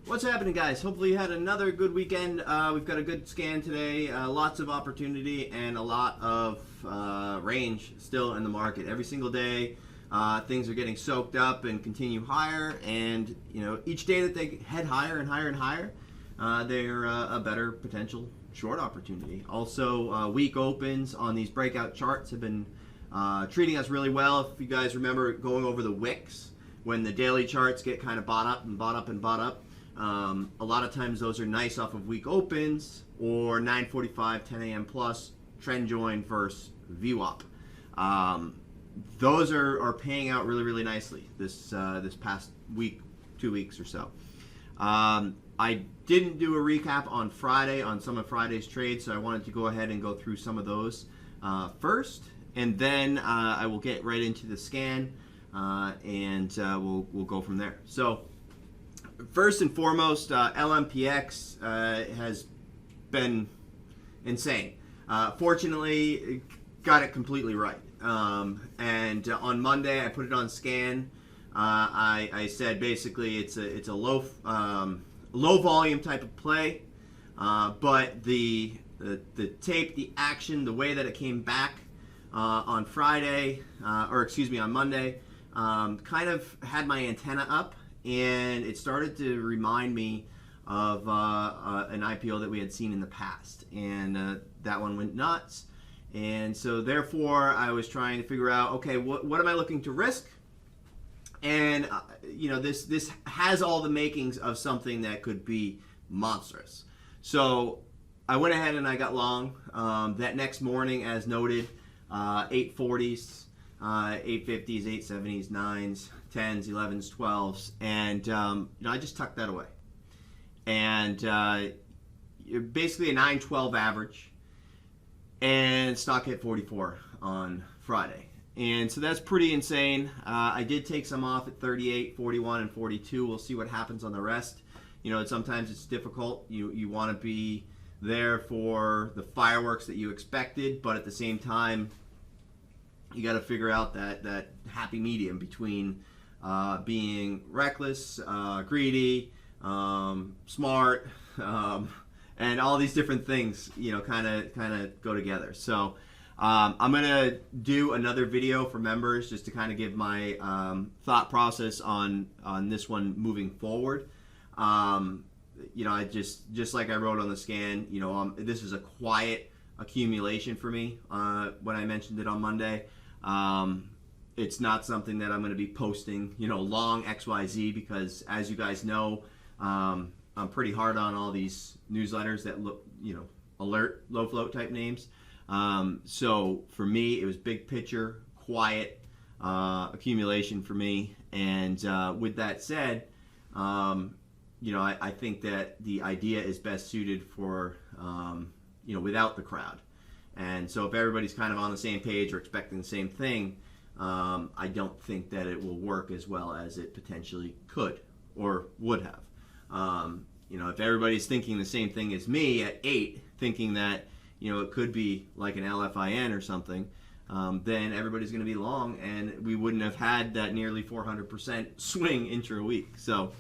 What's happening, guys? Hopefully you had another good weekend. We've got a good scan today, lots of opportunity and a lot of range still in the market. Every single day, things are getting soaked up and continue higher, and each day that they head higher and higher and higher, they're a better potential short opportunity. Also, week opens on these breakout charts have been treating us really well. If you guys remember going over the wicks, when the daily charts get kind of bought up and bought up and bought up, a lot of times those are nice off of week opens or 9:45, 10 a.m. plus trend join versus VWAP. Those are paying out really, really nicely this past week, 2 weeks or so. I didn't do a recap on Friday on some of Friday's trades, so I wanted to go ahead and go through some of those first, and then I will get right into the scan, and we'll go from there. So first and foremost, LMPX has been insane. Fortunately, got it completely right. And on Monday, I put it on scan. I said basically it's a low volume type of play, but the tape, the action, the way that it came back on Friday, on Monday, kind of had my antenna up. And it started to remind me of an IPO that we had seen in the past, and that one went nuts. And so therefore I was trying to figure out, okay, what am I looking to risk? And this has all the makings of something that could be monstrous. So I went ahead and I got long that next morning, as noted, 840s, 850s, 870s, 9s, 10s, 11s, 12s, and I just tucked that away. And basically a 912 average, and stock hit 44 on Friday. And so that's pretty insane. I did take some off at 38, 41, and 42. We'll see what happens on the rest. Sometimes it's difficult. You want to be there for the fireworks that you expected, but at the same time, you got to figure out that happy medium between being reckless, greedy, smart, and all these different things, kind of go together. So I'm gonna do another video for members just to kind of give my thought process on this one moving forward. I just like I wrote on the scan, this is a quiet accumulation for me when I mentioned it on Monday. It's not something that I'm going to be posting, long XYZ, because as you guys know, I'm pretty hard on all these newsletters that look, alert, low float type names. So for me, it was big picture, quiet accumulation for me. And with that said, I think that the idea is best suited for, without the crowd. And so if everybody's kind of on the same page or expecting the same thing, I don't think that it will work as well as it potentially could or would have. If everybody's thinking the same thing as me at 8, thinking that, it could be like an LFIN or something, then everybody's going to be long, and we wouldn't have had that nearly 400% swing intra-week. So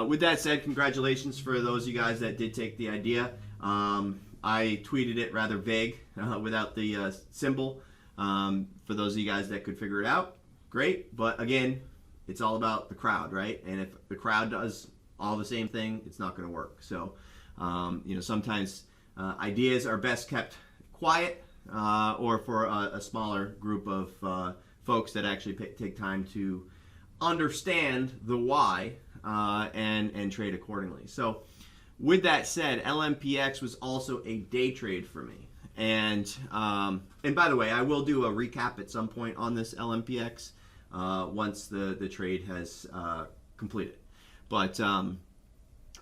with that said, congratulations for those of you guys that did take the idea. I tweeted it rather vague without the symbol. For those of you guys that could figure it out, great. But again, it's all about the crowd, right? And if the crowd does all the same thing, it's not going to work. So, sometimes ideas are best kept quiet, or for a smaller group of folks that actually take time to understand the why and trade accordingly. So with that said, LMPX was also a day trade for me. And by the way, I will do a recap at some point on this LMPX once the trade has completed. But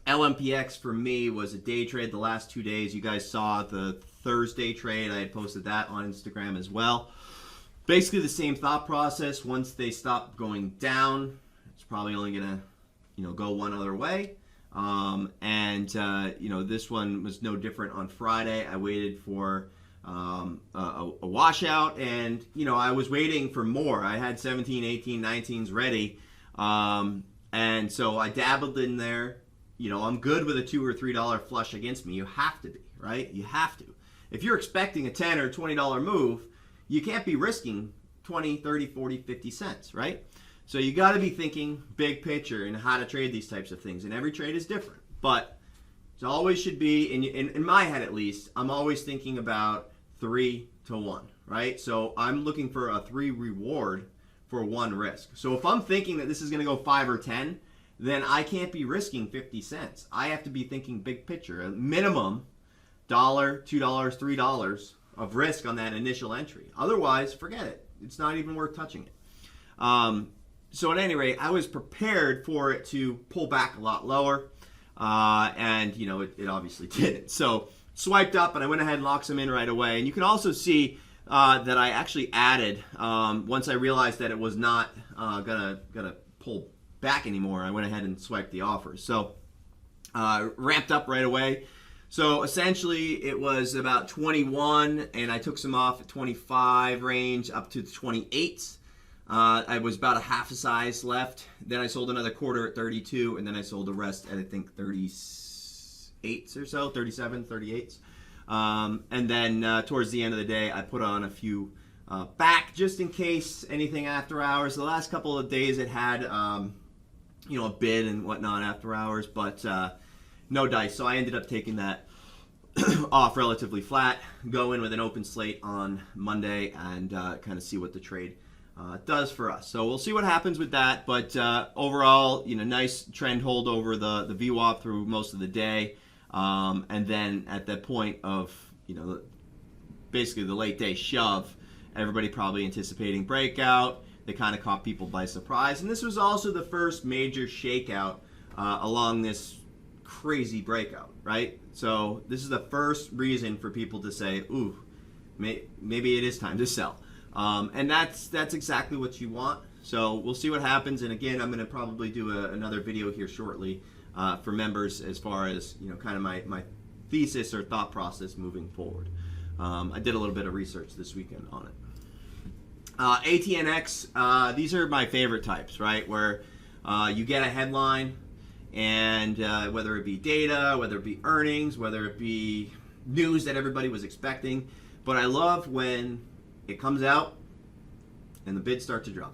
LMPX for me was a day trade the last 2 days. You guys saw the Thursday trade. I had posted that on Instagram as well. Basically the same thought process. Once they stop going down, it's probably only going to go one other way. This one was no different on Friday. I waited for a washout, and I was waiting for more. I had 17, 18, 19s ready, and so I dabbled in there, I'm good with a $2 or $3 flush against me. You have to be, right? You have to. If you're expecting a $10 or $20 move, you can't be risking 20, 30, 40, 50 cents, right? So you got to be thinking big picture and how to trade these types of things. And every trade is different. But it always should be, in my head at least, I'm always thinking about 3 to 1, right? So I'm looking for a 3 reward for 1 risk. So if I'm thinking that this is going to go 5 or 10, then I can't be risking 50 cents. I have to be thinking big picture. A minimum $1, $2, $3 of risk on that initial entry. Otherwise, forget it. It's not even worth touching it. So at any rate, I was prepared for it to pull back a lot lower. And it obviously didn't. So swiped up, and I went ahead and locked some in right away. And you can also see that I actually added, once I realized that it was not gonna pull back anymore, I went ahead and swiped the offers. So ramped up right away. So essentially it was about 21, and I took some off at 25 range up to the 28s. I was about a half a size left. Then I sold another quarter at 32, and then I sold the rest at I think 38s or so, 37, 38s. And then towards the end of the day, I put on a few back just in case anything after hours. The last couple of days it had a bid and whatnot after hours, but no dice. So I ended up taking that off relatively flat, go in with an open slate on Monday, and kind of see what the trade does for us. So we'll see what happens with that, but overall, nice trend hold over the VWAP through most of the day, and then at that point of basically the late day shove, everybody probably anticipating breakout. They kind of caught people by surprise, and this was also the first major shakeout along this crazy breakout, right? So this is the first reason for people to say, ooh, maybe it is time to sell. And that's exactly what you want. So we'll see what happens. And again, I'm going to probably do another video here shortly for members as far as kind of my thesis or thought process moving forward. I did a little bit of research this weekend on it. ATNX, these are my favorite types, right? Where you get a headline, and whether it be data, whether it be earnings, whether it be news that everybody was expecting, but I love when it comes out and the bids start to drop.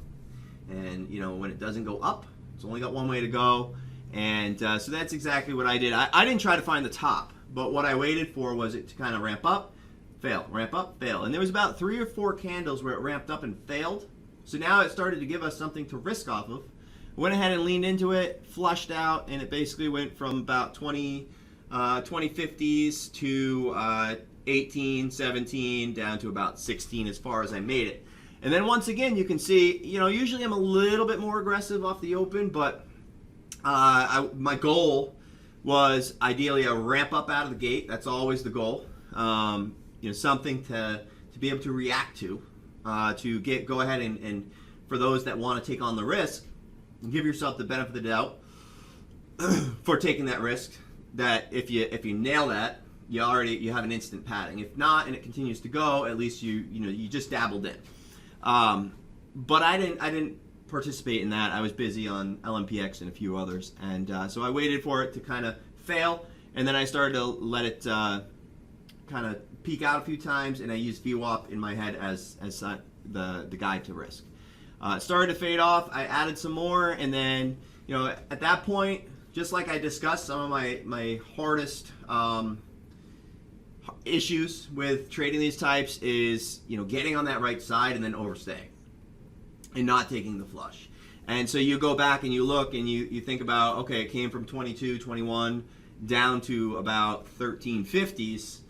And when it doesn't go up, it's only got one way to go. And so that's exactly what I did. I didn't try to find the top, but what I waited for was it to kind of ramp up, fail, ramp up, fail. And there was about 3 or 4 candles where it ramped up and failed. So now it started to give us something to risk off of. Went ahead and leaned into it, flushed out, and it basically went from about 2050s to 18, 17, down to about 16 as far as I made it. And then once again, you can see, usually I'm a little bit more aggressive off the open, but my goal was ideally a ramp up out of the gate. That's always the goal. Something to be able to react to go ahead and for those that want to take on the risk, give yourself the benefit of the doubt for taking that risk, that if you nail that, you have an instant padding. If not, and it continues to go, at least you just dabbled in. But I didn't participate in that. I was busy on LMPX and a few others, and so I waited for it to kind of fail, and then I started to let it kind of peak out a few times, and I used VWAP in my head as the guide to risk. It started to fade off. I added some more, and then at that point, just like I discussed, some of my hardest issues with trading these types is getting on that right side and then overstaying and not taking the flush. And so you go back and you look and you think about, okay, it came from 22, 21 down to about 1350s,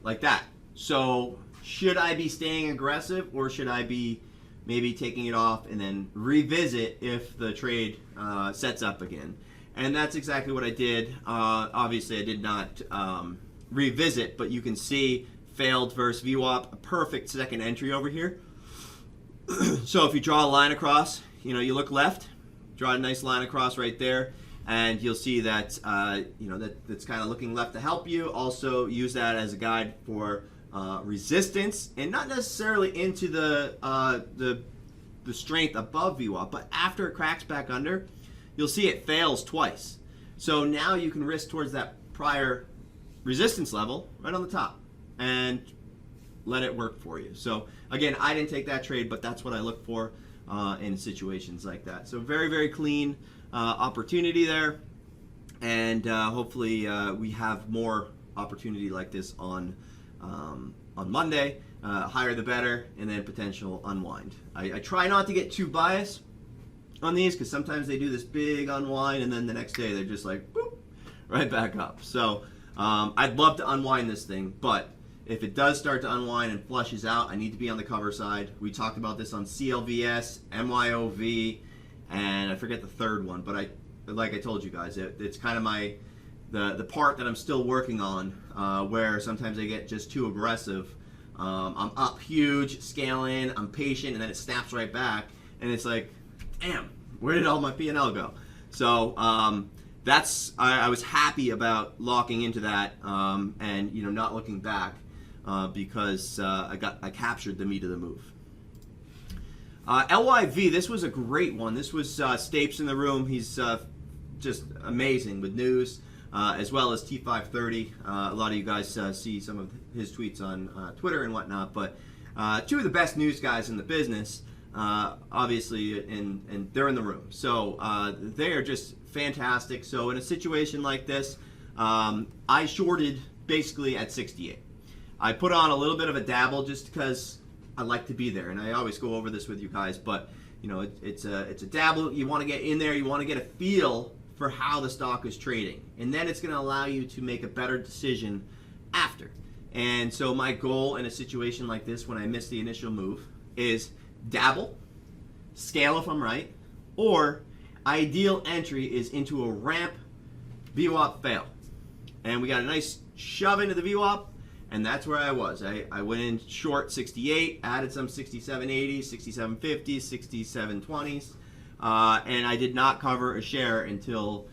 like that. So should I be staying aggressive, or should I be maybe taking it off and then revisit if the trade sets up again? And that's exactly what I did. Obviously I did not revisit, but you can see failed versus VWAP, a perfect second entry over here. So if you draw a line across, you look left, draw a nice line across right there, and you'll see that that's kind of looking left to help you. Also use that as a guide for resistance, and not necessarily into the strength above VWAP, but after it cracks back under, you'll see it fails twice. So now you can risk towards that prior resistance level right on the top and let it work for you. So again, I didn't take that trade, but that's what I look for in situations like that. So very, very clean opportunity there, and hopefully we have more opportunity like this on Monday. Higher the better, and then potential unwind. I try not to get too biased on these because sometimes they do this big unwind and then the next day they're just like boop, right back up. So I'd love to unwind this thing, but if it does start to unwind and flushes out, I need to be on the cover side. We talked about this on CLVS, MYOV, and I forget the third one, but like I told you guys, it's kind of the part that I'm still working on, where sometimes I get just too aggressive. I'm up huge, scaling, I'm patient, and then it snaps right back, and it's like, damn, where did all my P&L go? So I was happy about locking into that, and not looking back, because I captured the meat of the move. LYV, this was a great one. This was Stapes in the room. He's just amazing with news, as well as T530. A lot of you guys see some of his tweets on Twitter and whatnot, but two of the best news guys in the business, obviously, and they're in the room. So they are just fantastic. So in a situation like this, I shorted basically at 68. I put on a little bit of a dabble just because I like to be there, and I always go over this with you guys, but it's a dabble. You want to get in there, you want to get a feel for how the stock is trading, and then it's going to allow you to make a better decision after. And so my goal in a situation like this, when I miss the initial move, is dabble, scale if I'm right, or ideal entry is into a ramp VWAP fail. And we got a nice shove into the VWAP, and that's where I was. I went in short 68, added some 67.80s, 67.50s, 67.20s, and I did not cover a share until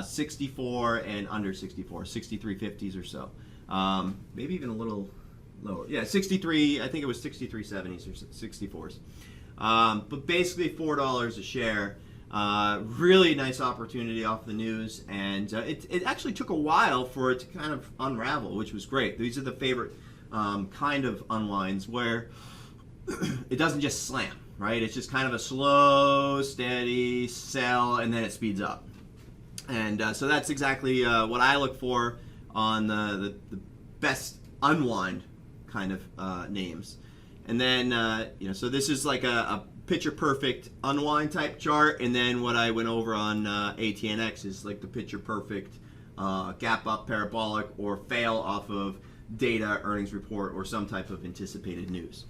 64 and under 64, 63.50s or so. Maybe even a little lower. Yeah, 63, I think it was 63.70s or 64s. But basically $4 a share. Really nice opportunity off the news, and it actually took a while for it to kind of unravel, which was great. These are the favorite kind of unwinds where it doesn't just slam, right? It's just kind of a slow, steady sell, and then it speeds up. And so that's exactly what I look for on the best unwind kind of names. And then, so this is like a picture perfect unwind type chart, and then what I went over on ATNX is like the picture perfect gap up parabolic or fail off of data, earnings report, or some type of anticipated news.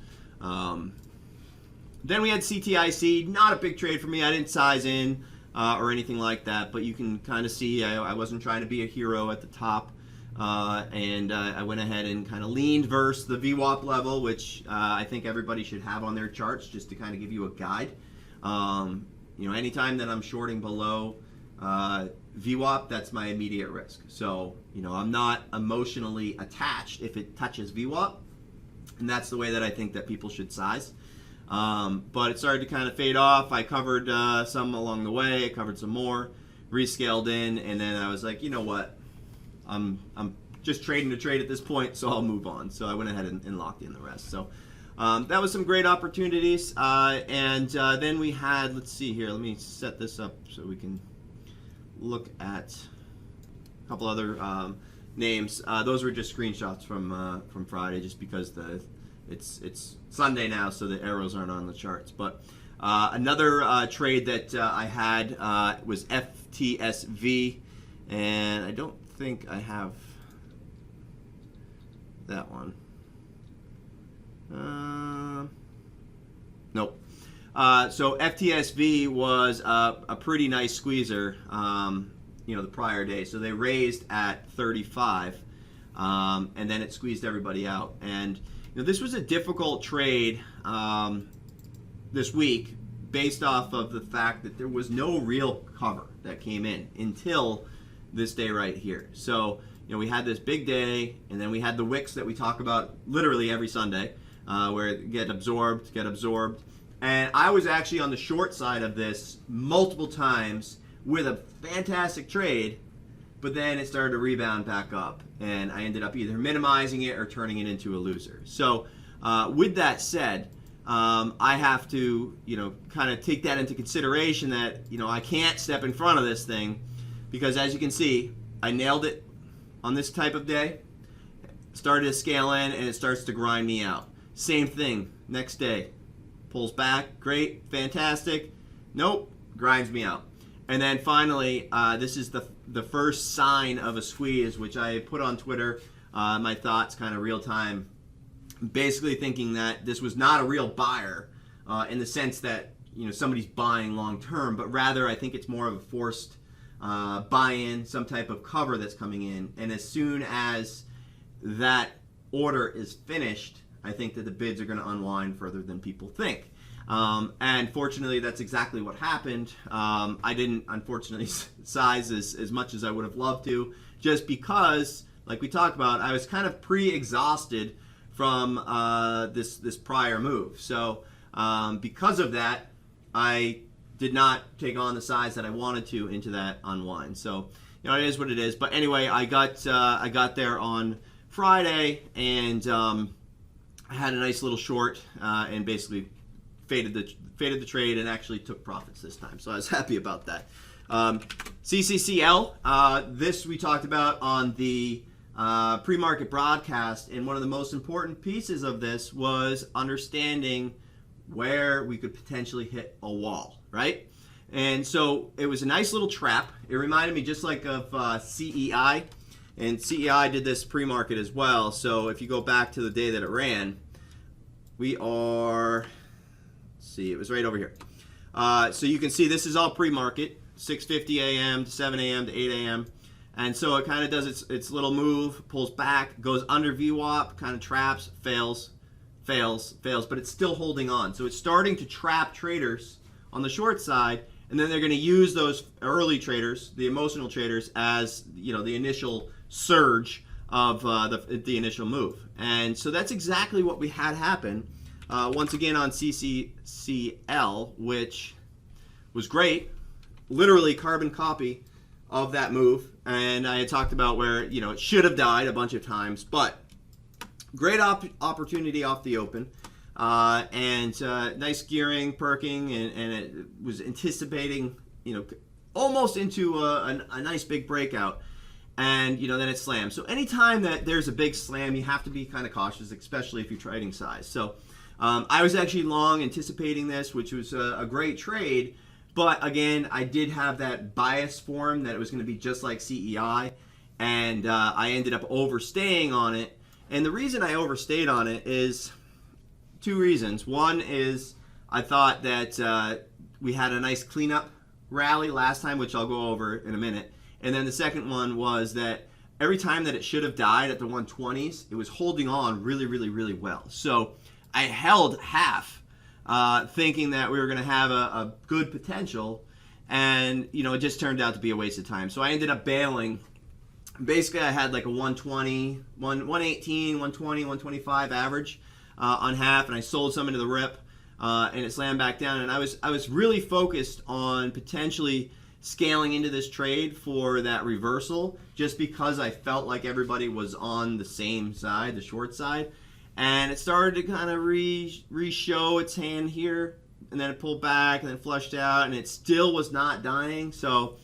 Then we had CTIC, not a big trade for me. I didn't size in or anything like that, but you can kind of see I wasn't trying to be a hero at the top. And I went ahead and kind of leaned versus the VWAP level, which I think everybody should have on their charts just to kind of give you a guide. Anytime that I'm shorting below VWAP, that's my immediate risk. So, I'm not emotionally attached if it touches VWAP, and that's the way that I think that people should size. But it started to kind of fade off. I covered some along the way. I covered some more, rescaled in, and then I was like, you know what? I'm just trading to trade at this point, so I'll move on. So I went ahead and locked in the rest. So that was some great opportunities. And then we had, let's see here, let me set this up so we can look at a couple other names. Those were just screenshots from Friday, just because it's Sunday now, so the arrows aren't on the charts. But another trade that I had was FTSV, and I don't think I have that one. Nope. So FTSV was a pretty nice squeezer, the prior day. So they raised at 35, and then it squeezed everybody out. And this was a difficult trade this week, based off of the fact that there was no real cover that came in until this day right here. So we had this big day, and then we had the wicks that we talk about literally every Sunday, where it get absorbed, and I was actually on the short side of this multiple times with a fantastic trade, but then it started to rebound back up, and I ended up either minimizing it or turning it into a loser. So with that said, I have to, kind of take that into consideration that, I can't step in front of this thing, because as you can see, I nailed it on this type of day, started to scale in, and it starts to grind me out. Same thing, next day, pulls back, great, fantastic, nope, grinds me out. And then finally, this is the first sign of a squeeze, which I put on Twitter, my thoughts kind of real time, basically thinking that this was not a real buyer in the sense that somebody's buying long term, but rather I think it's more of a forced buy-in, some type of cover that's coming in. And as soon as that order is finished, I think that the bids are going to unwind further than people think. And fortunately, that's exactly what happened. I didn't, unfortunately, size as much as I would have loved to, just because, like we talked about, I was kind of pre-exhausted from this prior move. So because of that, I did not take on the size that I wanted to into that unwind. So it is what it is. But anyway, I got there on Friday, and I had a nice little short, and basically faded the trade and actually took profits this time. So I was happy about that. CCCL, this we talked about on the pre-market broadcast, and one of the most important pieces of this was understanding where we could potentially hit a wall, right? And so it was a nice little trap. It reminded me just like of CEI, and CEI did this pre-market as well. So if you go back to the day that it ran, we are, let's see, it was right over here. So you can see this is all pre-market, 6:50 a.m. to 7 a.m. to 8 a.m. And so it kind of does its little move, pulls back, goes under VWAP, kind of traps, fails, but it's still holding on. So it's starting to trap traders on the short side, and then they're going to use those early traders, the emotional traders, as the initial surge of the initial move. And so that's exactly what we had happen once again on CCCL, which was great, literally carbon copy of that move. And I had talked about where it should have died a bunch of times, but great opportunity off the open, and nice gearing, perking, and it was anticipating almost into a nice big breakout. And then it slams. So anytime that there's a big slam, you have to be kind of cautious, especially if you're trading size. So I was actually long anticipating this, which was a great trade. But again, I did have that bias form that it was going to be just like CEI, and I ended up overstaying on it. And the reason I overstayed on it is two reasons. One is I thought that we had a nice cleanup rally last time, which I'll go over in a minute. And then the second one was that every time that it should have died at the 120s, it was holding on really, really, really well. So I held half, thinking that we were going to have a good potential, and it just turned out to be a waste of time. So I ended up bailing. Basically, I had like a 120, 118, 120, 125 average on half, and I sold some into the rip, and it slammed back down. And I was really focused on potentially scaling into this trade for that reversal, just because I felt like everybody was on the same side, the short side. And it started to kind of re-show its hand here, and then it pulled back and then flushed out, and it still was not dying. So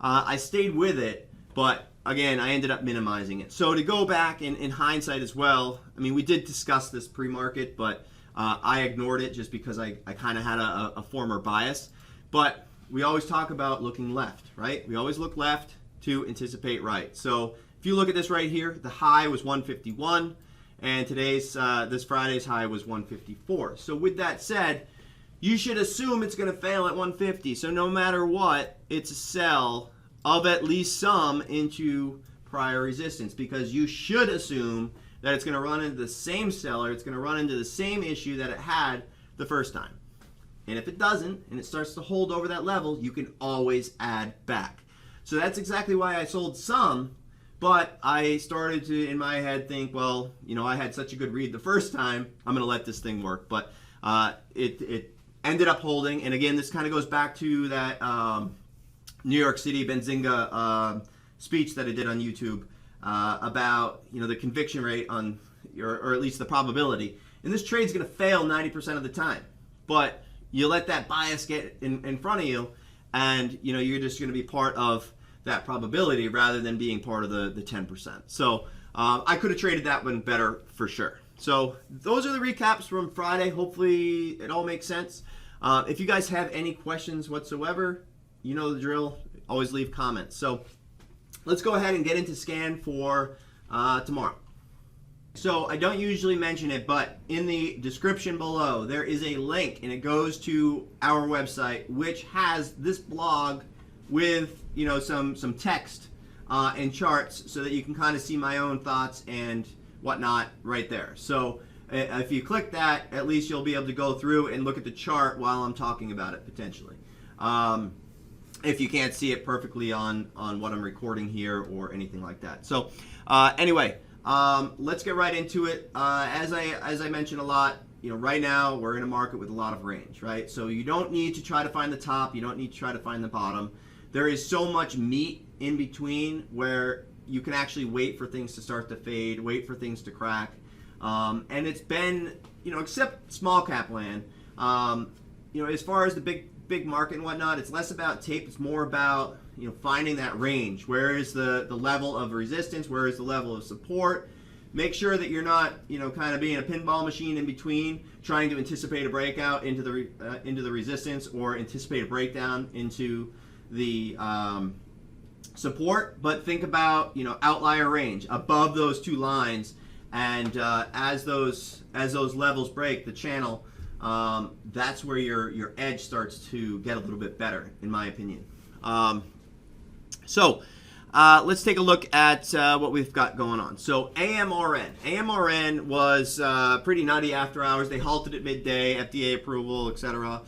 I stayed with it, but again, I ended up minimizing it. So to go back in hindsight as well, I mean, we did discuss this pre-market, but I ignored it just because I kind of had a former bias. But we always talk about looking left, right? We always look left to anticipate right. So if you look at this right here, the high was 151. And today's, this Friday's high was 154. So with that said, you should assume it's going to fail at 150. So no matter what, it's a sell of at least some into prior resistance, because you should assume that it's going to run into the same seller, it's going to run into the same issue that it had the first time. And if it doesn't, and it starts to hold over that level, you can always add back. So that's exactly why I sold some. But I started to, in my head, think, well, I had such a good read the first time, I'm going to let this thing work. But it ended up holding. And again, this kind of goes back to that New York City Benzinga speech that I did on YouTube about the conviction rate on, or at least the probability. And this trade's going to fail 90% of the time, but you let that bias get in front of you, and you're just going to be part of that probability rather than being part of the 10%. So I could have traded that one better for sure. So those are the recaps from Friday. Hopefully it all makes sense. If you guys have any questions whatsoever, you know the drill. Always leave comments. So let's go ahead and get into scan for tomorrow. So I don't usually mention it, but in the description below, there is a link, and it goes to our website, which has this blog with some text and charts, so that you can kind of see my own thoughts and whatnot right there. So if you click that, at least you'll be able to go through and look at the chart while I'm talking about it potentially. If you can't see it perfectly on what I'm recording here or anything like that. So anyway, let's get right into it. As I mentioned a lot, right now we're in a market with a lot of range, right? So you don't need to try to find the top. You don't need to try to find the bottom. There is so much meat in between where you can actually wait for things to start to fade, wait for things to crack. And it's been, except small cap land, as far as the big market and whatnot, it's less about tape. It's more about, finding that range. Where is the level of resistance? Where is the level of support? Make sure that you're not, kind of being a pinball machine in between, trying to anticipate a breakout into the resistance or anticipate a breakdown into the support. But think about, outlier range above those two lines, and as those levels break the channel, that's where your edge starts to get a little bit better, in my opinion. So let's take a look at what we've got going on. So AMRN was pretty nutty after hours. They halted at midday, FDA approval, etc.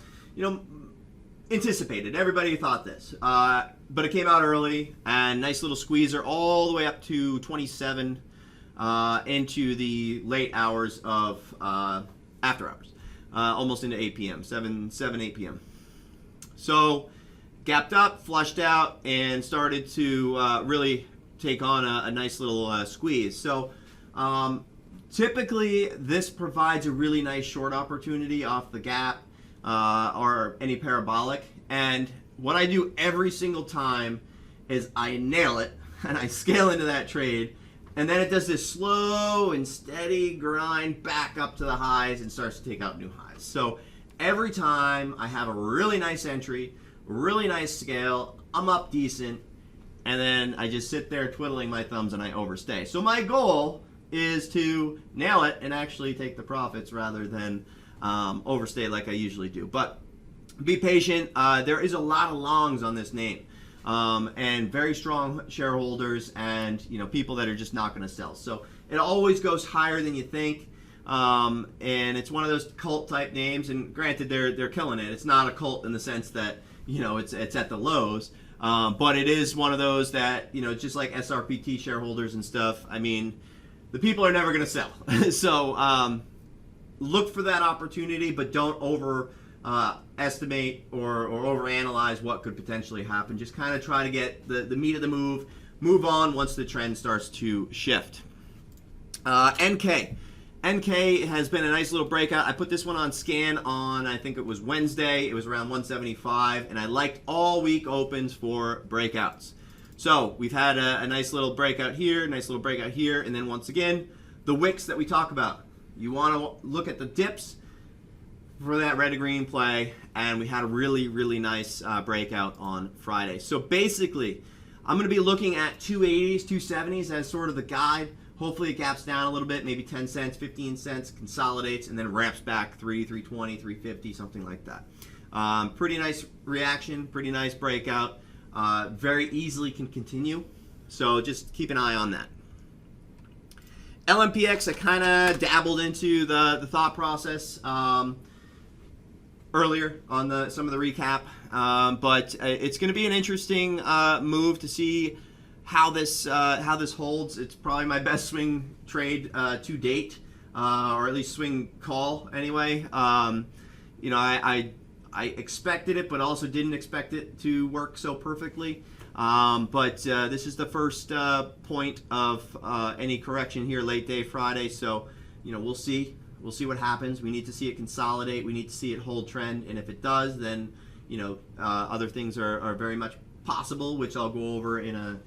Anticipated. Everybody thought this. But it came out early, and nice little squeezer all the way up to 27 into the late hours of after hours. Almost into 8 p.m., 8 p.m. So gapped up, flushed out, and started to really take on a nice little squeeze. So typically this provides a really nice short opportunity off the gap or any parabolic. And what I do every single time is I nail it and I scale into that trade. And then it does this slow and steady grind back up to the highs and starts to take out new highs. So every time I have a really nice entry, really nice scale, I'm up decent, and then I just sit there twiddling my thumbs and I overstay. So my goal is to nail it and actually take the profits rather than overstay like I usually do. But be patient. There is a lot of longs on this name. And very strong shareholders and people that are just not going to sell. So it always goes higher than you think, and it's one of those cult type names. And granted, they're killing it. It's not a cult in the sense that it's at the lows, but it is one of those that just like SRPT shareholders and stuff. I mean, the people are never going to sell. So look for that opportunity, but don't estimate or overanalyze what could potentially happen. Just kind of try to get the meat of the move on once the trend starts to shift. NK has been a nice little breakout. I put this one on scan on, I think it was Wednesday. It was around 175, and I liked all week opens for breakouts. So we've had a nice little breakout here, nice little breakout here, and then once again, the wicks that we talk about. You want to look at the dips for that red to green play, and we had a really, really nice breakout on Friday. So basically, I'm going to be looking at 280s, 270s as sort of the guide. Hopefully it gaps down a little bit, maybe 10 cents, 15 cents, consolidates, and then ramps back 320, 350, something like that. Pretty nice reaction, pretty nice breakout. Very easily can continue, so just keep an eye on that. LMPX, I kind of dabbled into the thought process earlier on some of the recap, but it's going to be an interesting move to see how this holds. It's probably my best swing trade to date, or at least swing call anyway. I expected it, but also didn't expect it to work so perfectly. But this is the first point of any correction here late day Friday. So, we'll see. We'll see what happens. We need to see it consolidate. We need to see it hold trend. And if it does, then, other things are very much possible, which I'll go over in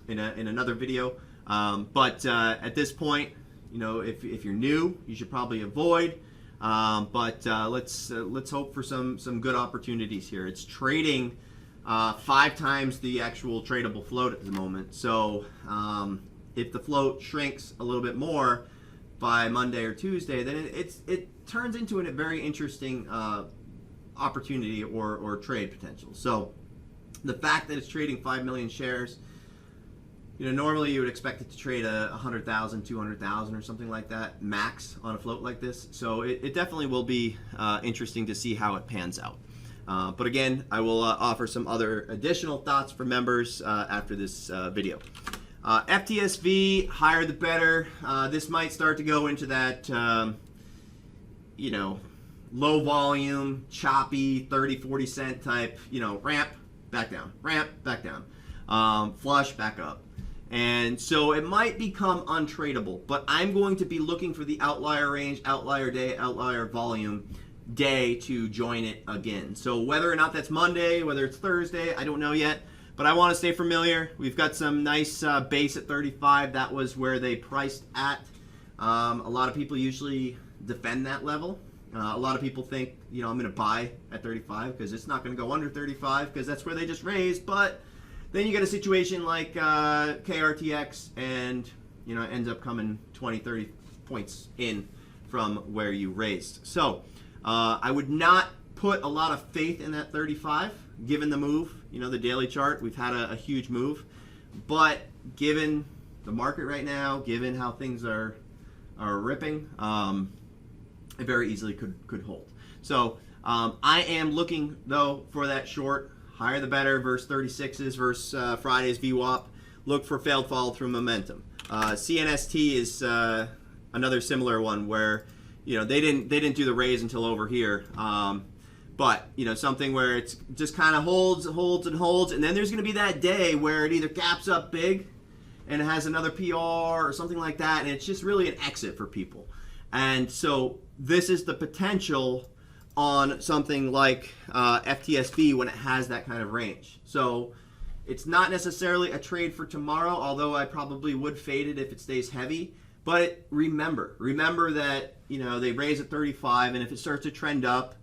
another video. But at this point, if you're new, you should probably avoid. But let's hope for some good opportunities here. It's trading 5 times the actual tradable float at the moment. So if the float shrinks a little bit more by Monday or Tuesday, then it turns into a very interesting opportunity or trade potential. So the fact that it's trading 5 million shares, normally you would expect it to trade 100,000, 200,000 or something like that max on a float like this. So it definitely will be interesting to see how it pans out. But again, I will offer some other additional thoughts for members after this video. FTSV, higher the better. This might start to go into that, low volume, choppy, 30, 40 cent type, ramp, back down, flush, back up. And so it might become untradeable, but I'm going to be looking for the outlier range, outlier day, outlier volume day to join it again. So whether or not that's Monday, whether it's Thursday, I don't know yet, but I want to stay familiar. We've got some nice base at 35. That was where they priced at. A lot of people usually defend that level. A lot of people think, I'm going to buy at 35 because it's not going to go under 35 because that's where they just raised. But then you get a situation like KRTX and, it ends up coming 20, 30 points in from where you raised. So I would not put a lot of faith in that 35 given the move. The daily chart, we've had a huge move. But given the market right now, given how things are ripping, it very easily could hold. So I am looking, though, for that short. Higher the better versus 36s versus Friday's VWAP. Look for failed follow through momentum. CNST is another similar one where they didn't do the raise until over here. But something where it's just kind of holds, and then there's going to be that day where it either gaps up big and it has another PR or something like that, and it's just really an exit for people. And so this is the potential on something like FTSV when it has that kind of range. So it's not necessarily a trade for tomorrow, although I probably would fade it if it stays heavy. But remember that they raise at 35, and if it starts to trend up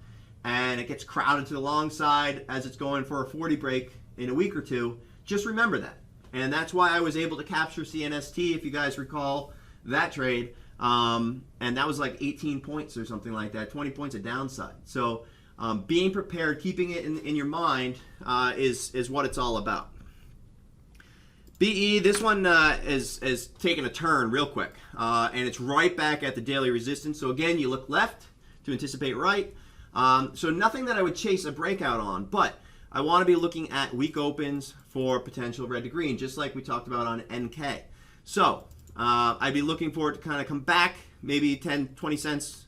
and it gets crowded to the long side as it's going for a 40 break in a week or two, just remember that. And that's why I was able to capture CNST, if you guys recall that trade. And that was like 18 points or something like that, 20 points of downside. So being prepared, keeping it in your mind is what it's all about. BE, this one is taking a turn real quick, and it's right back at the daily resistance. So again, you look left to anticipate right. So nothing that I would chase a breakout on, but I want to be looking at week opens for potential red to green, just like we talked about on NK. So I'd be looking for it to kind of come back, maybe 10, 20 cents,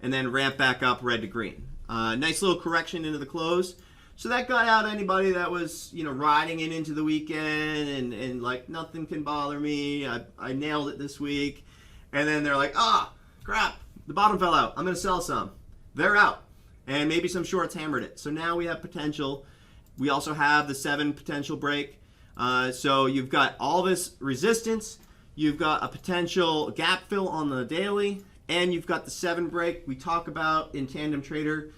and then ramp back up red to green. Nice little correction into the close. So that got out anybody that was, riding it into the weekend and like, nothing can bother me. I nailed it this week. And then they're like, crap, the bottom fell out. I'm going to sell some. They're out. And maybe some shorts hammered it. So now we have potential. We also have the 7 potential break. So you've got all this resistance. You've got a potential gap fill on the daily. And you've got the 7 break. We talk about in Tandem Trader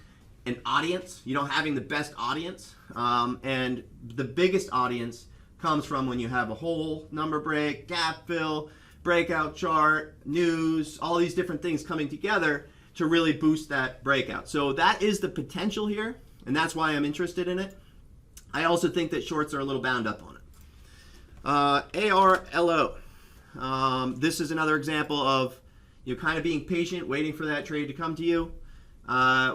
an audience, having the best audience. And the biggest audience comes from when you have a whole number break, gap fill, breakout chart, news, all these different things coming together to really boost that breakout. So that is the potential here, and that's why I'm interested in it. I also think that shorts are a little bound up on it. ARLO. This is another example of kind of being patient, waiting for that trade to come to you.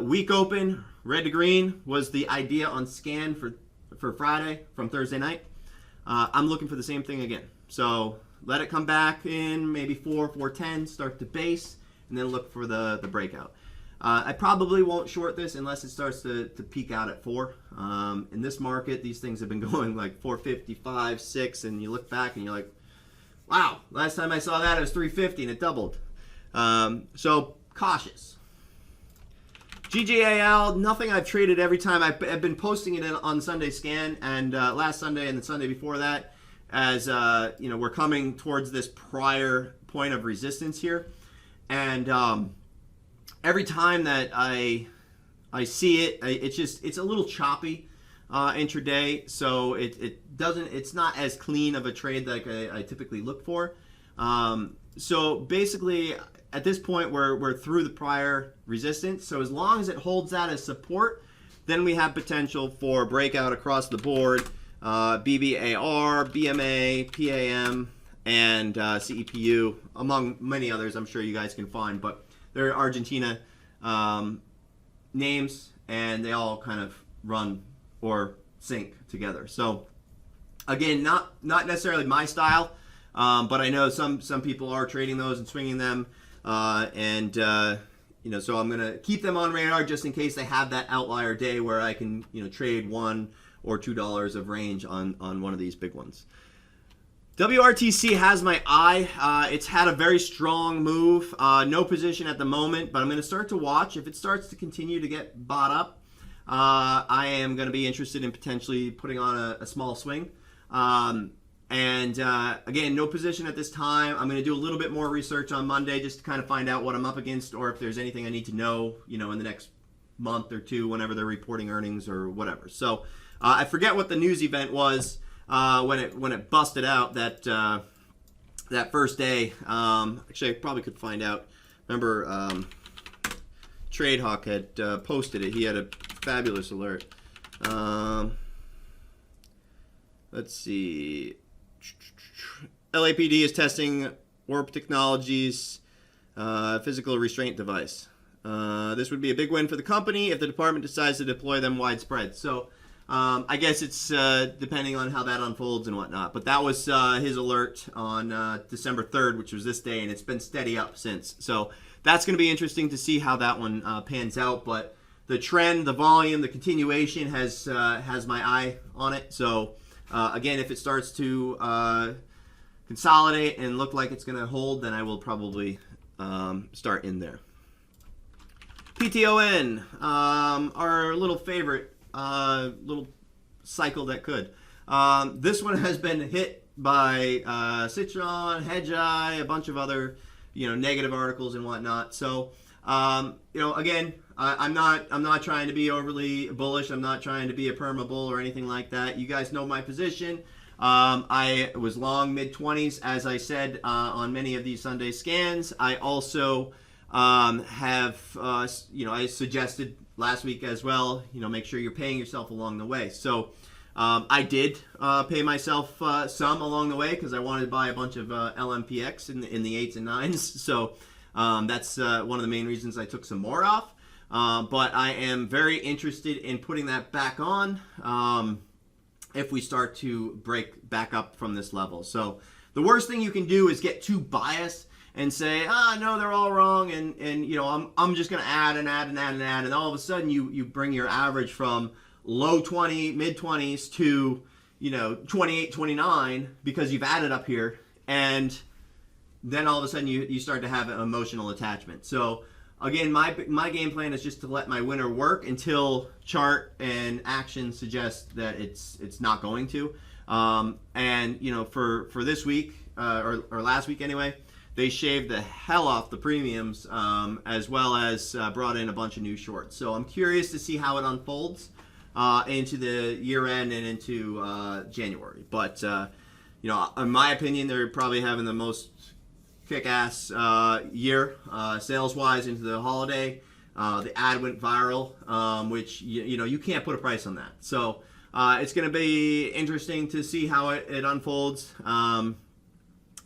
Week open, red to green was the idea on scan for Friday from Thursday night. I'm looking for the same thing again. So let it come back in maybe 4, 410, start to base, and then look for the breakout. I probably won't short this unless it starts to peak out at 4. In this market, these things have been going like 455, 6, and you look back and you're like, wow, last time I saw that it was 350 and it doubled. So cautious. GJAL, nothing I've traded every time. I've been posting it on Sunday Scan, and last Sunday and the Sunday before that, as we're coming towards this prior point of resistance here, and every time that I see it, it's a little choppy intraday, so it's not as clean of a trade like I typically look for. So basically, at this point, we're through the prior resistance. So as long as it holds that as support, then we have potential for breakout across the board. BBAR, BMA, PAM, and CEPU, among many others I'm sure you guys can find. But they're Argentina names, and they all kind of run or sync together. So again, not necessarily my style, but I know some people are trading those and swinging them. So I'm gonna keep them on radar just in case they have that outlier day where I can, trade $1 or $2 of range on one of these big ones. WRTC has my eye. It's had a very strong move. No position at the moment, but I'm gonna start to watch. If it starts to continue to get bought up, I am gonna be interested in potentially putting on a small swing. Again, no position at this time. I'm going to do a little bit more research on Monday just to kind of find out what I'm up against, or if there's anything I need to know, in the next month or two whenever they're reporting earnings or whatever. So I forget what the news event was when it busted out that first day. Actually, I probably could find out. Remember, TradeHawk had posted it. He had a fabulous alert. Let's see. LAPD is testing Warp Technologies physical restraint device. This would be a big win for the company if the department decides to deploy them widespread. So I guess it's depending on how that unfolds and whatnot. But that was his alert on December 3rd, which was this day, and it's been steady up since. So that's going to be interesting to see how that one pans out. But the trend, the volume, the continuation has my eye on it. So again, if it starts to consolidate and look like it's going to hold, then I will probably start in there. PTON, our little favorite little cycle that could. This one has been hit by Citron, Hedgeye, a bunch of other negative articles and whatnot. So again, I'm not trying to be overly bullish. I'm not trying to be a perma bull or anything like that. You guys know my position. I was long mid-20s, as I said on many of these Sunday scans. I also have, I suggested last week as well, make sure you're paying yourself along the way. So I did pay myself some along the way because I wanted to buy a bunch of LMPX in the 8s and 9s. So that's one of the main reasons I took some more off. But I am very interested in putting that back on if we start to break back up from this level. So the worst thing you can do is get too biased and say, no, they're all wrong, and I'm just going to add and add and add and add, and all of a sudden you bring your average from low 20, mid 20s to 28, 29 because you've added up here, and then all of a sudden you start to have an emotional attachment. So again, my game plan is just to let my winner work until chart and action suggest that it's not going to. And for this week or last week anyway, they shaved the hell off the premiums as well as brought in a bunch of new shorts. So I'm curious to see how it unfolds into the year end and into January. But in my opinion, they're probably having the most kick-ass year sales-wise into the holiday. The ad went viral, which you can't put a price on that. So it's going to be interesting to see how it unfolds.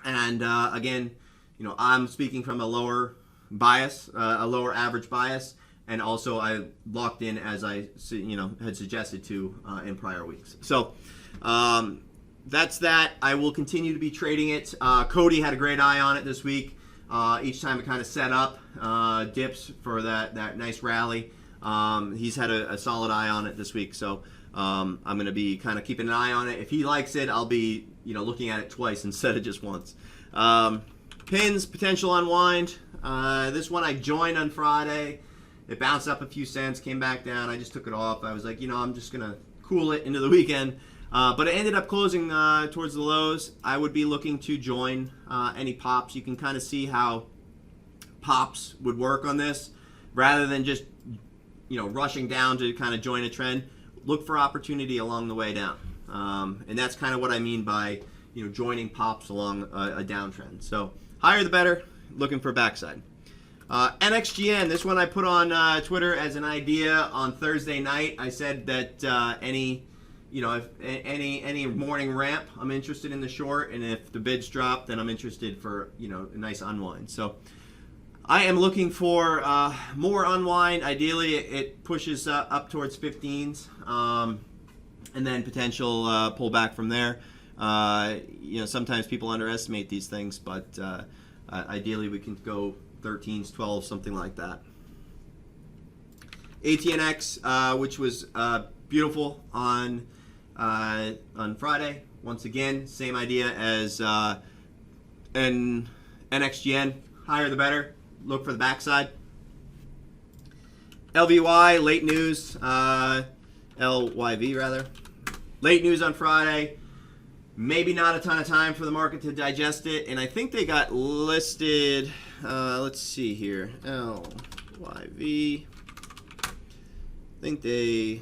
Again, I'm speaking from a lower bias, a lower average bias, and also I locked in as I had suggested to in prior weeks. So that's that. I will continue to be trading it. Cody had a great eye on it this week. Each time it kind of set up dips for that nice rally. He's had a solid eye on it this week, so I'm going to be kind of keeping an eye on it. If he likes it, I'll be looking at it twice instead of just once. Pins, potential unwind. This one I joined on Friday. It bounced up a few cents, came back down. I just took it off. I was like, I'm just going to cool it into the weekend. But it ended up closing towards the lows. I would be looking to join any pops. You can kind of see how pops would work on this. Rather than just rushing down to kind of join a trend, look for opportunity along the way down. And that's kind of what I mean by joining pops along a downtrend. So higher the better, looking for backside. NXGN, this one I put on Twitter as an idea on Thursday night. I said that if any morning ramp, I'm interested in the short, and if the bids drop, then I'm interested for a nice unwind. So I am looking for more unwind. Ideally, it pushes up towards 15s, and then potential pullback from there. Sometimes people underestimate these things, but ideally we can go 13s, 12s, something like that. ATNX, which was beautiful on Friday. Once again, same idea as NXGN. Higher the better. Look for the backside. LVY, late news. LYV, rather. Late news on Friday. Maybe not a ton of time for the market to digest it. And I think they got listed. Let's see here. LYV. I think they...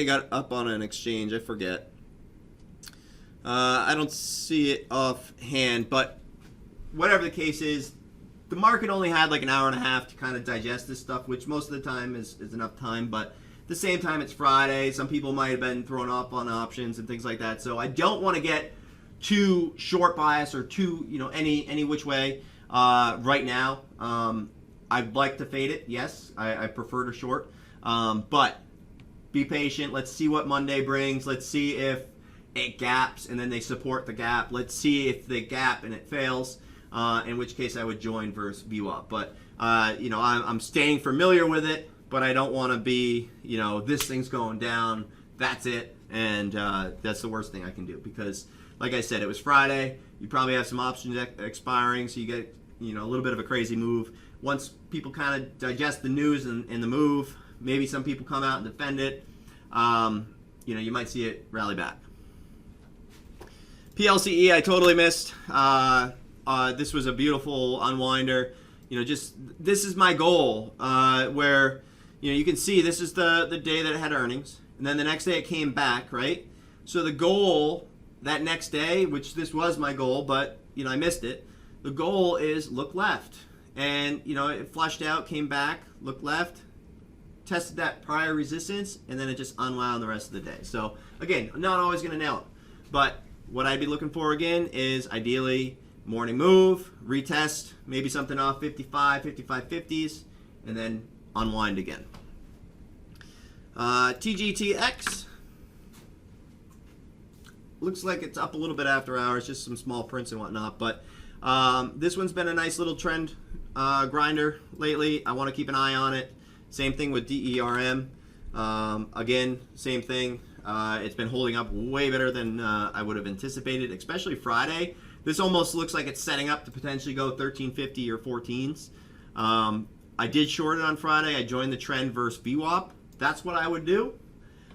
got up on an exchange. I forget. I don't see it offhand, but whatever the case is, the market only had like an hour and a half to kind of digest this stuff, which most of the time is enough time, but at the same time, it's Friday. Some people might have been thrown off on options and things like that, so I don't want to get too short bias or too, any which way right now. I'd like to fade it, yes. I prefer to short, but be patient. Let's see what Monday brings. Let's see if it gaps and then they support the gap. Let's see if they gap and it fails, in which case I would join versus VWAP. But I'm staying familiar with it, but I don't want to be this thing's going down, that's it, and that's the worst thing I can do, because like I said, it was Friday. You probably have some options expiring, so you get a little bit of a crazy move. Once people kind of digest the news and the move, maybe some people come out and defend it. You might see it rally back. PLCE, I totally missed. This was a beautiful unwinder. This is my goal, where you can see this is the day that it had earnings, and then the next day it came back, right? So the goal that next day, which this was my goal, but I missed it. The goal is look left, and it flushed out, came back, looked left, tested that prior resistance, and then it just unwound the rest of the day. So again, I'm not always going to nail it, but what I'd be looking for again is ideally morning move, retest, maybe something off 55, 55.50s, and then unwind again. TGTX looks like it's up a little bit after hours, just some small prints and whatnot, but this one's been a nice little trend grinder lately. I want to keep an eye on it. Same thing with DERM. Again, same thing. It's been holding up way better than I would have anticipated, especially Friday. This almost looks like it's setting up to potentially go 1350 or 14s. I did short it on Friday. I joined the trend versus VWAP. That's what I would do.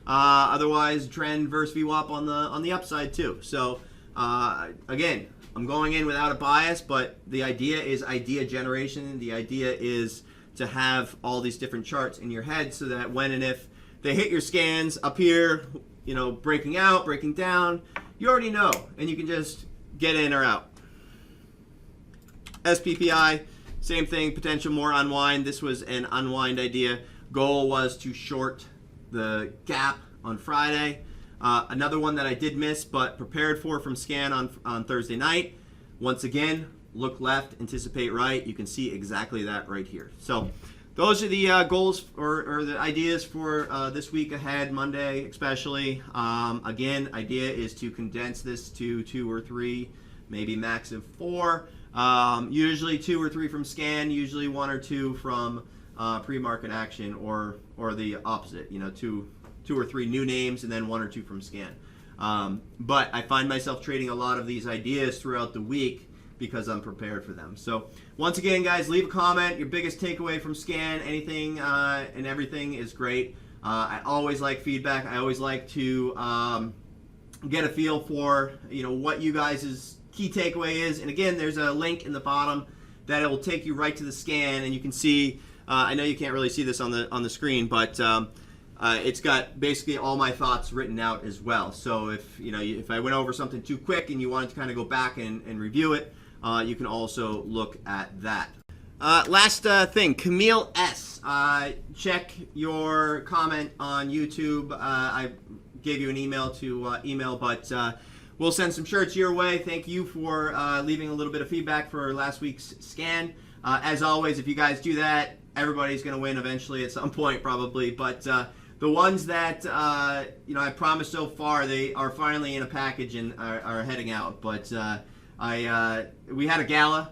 Otherwise, trend versus VWAP on the upside too. So again, I'm going in without a bias, but the idea is idea generation. The idea is to have all these different charts in your head so that when and if they hit your scans up here, breaking out, breaking down, you already know, and you can just get in or out. SPPI, same thing, potential more unwind. This was an unwind idea. Goal was to short the gap on Friday. Another one that I did miss but prepared for from scan on Thursday night. Once again, look left, anticipate right. You can see exactly that right here. So those are the goals or the ideas for this week ahead, Monday especially. Again, idea is to condense this to 2 or 3, maybe max of 4. Usually 2 or 3 from scan, usually 1 or 2 from pre-market action, or the opposite. 2 or 3 new names and then 1 or 2 from scan. But I find myself trading a lot of these ideas throughout the week because I'm prepared for them. So once again, guys, leave a comment. Your biggest takeaway from scan, anything and everything is great. I always like feedback. I always like to get a feel for what you guys' key takeaway is. And again, there's a link in the bottom that it will take you right to the scan, and you can see. I know you can't really see this on the screen, but it's got basically all my thoughts written out as well. So if I went over something too quick and you wanted to kind of go back and review it, you can also look at that. Last thing, Camille S. Check your comment on YouTube. I gave you an email to email, but we'll send some shirts your way. Thank you for leaving a little bit of feedback for last week's scan. As always, if you guys do that, everybody's going to win eventually at some point, probably. But the ones that I promised so far, they are finally in a package and are heading out. But we had a gala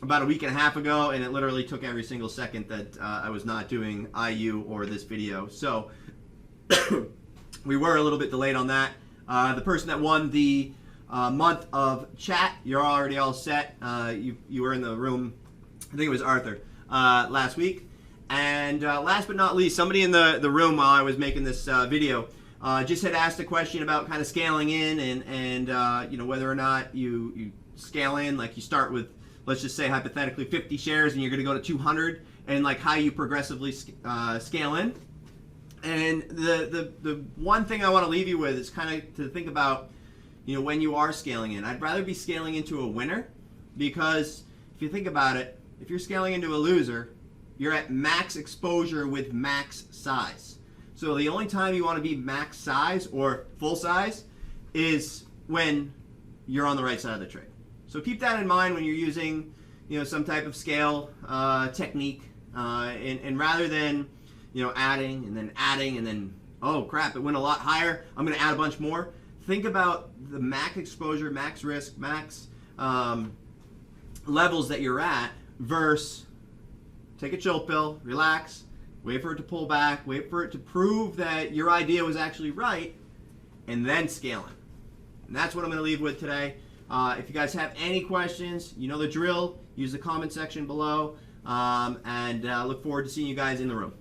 about a week and a half ago, and it literally took every single second that I was not doing IU or this video. So we were a little bit delayed on that. The person that won the month of chat, you're already all set. You were in the room, I think it was Arthur, last week. And last but not least, somebody in the room while I was making this video just had asked a question about kind of scaling in and whether or not you scale in, like you start with, let's just say hypothetically 50 shares and you're going to go to 200, and like how you progressively scale in. And the one thing I want to leave you with is kind of to think about, when you are scaling in. I'd rather be scaling into a winner, because if you think about it, if you're scaling into a loser, you're at max exposure with max size. So the only time you want to be max size or full size is when you're on the right side of the trade. So keep that in mind when you're using, some type of scale technique, and rather than, adding and then, oh crap, it went a lot higher, I'm going to add a bunch more. Think about the max exposure, max risk, max levels that you're at versus take a chill pill, relax, wait for it to pull back, wait for it to prove that your idea was actually right, and then scaling. And that's what I'm going to leave with today. If you guys have any questions, you know the drill. Use the comment section below, and look forward to seeing you guys in the room.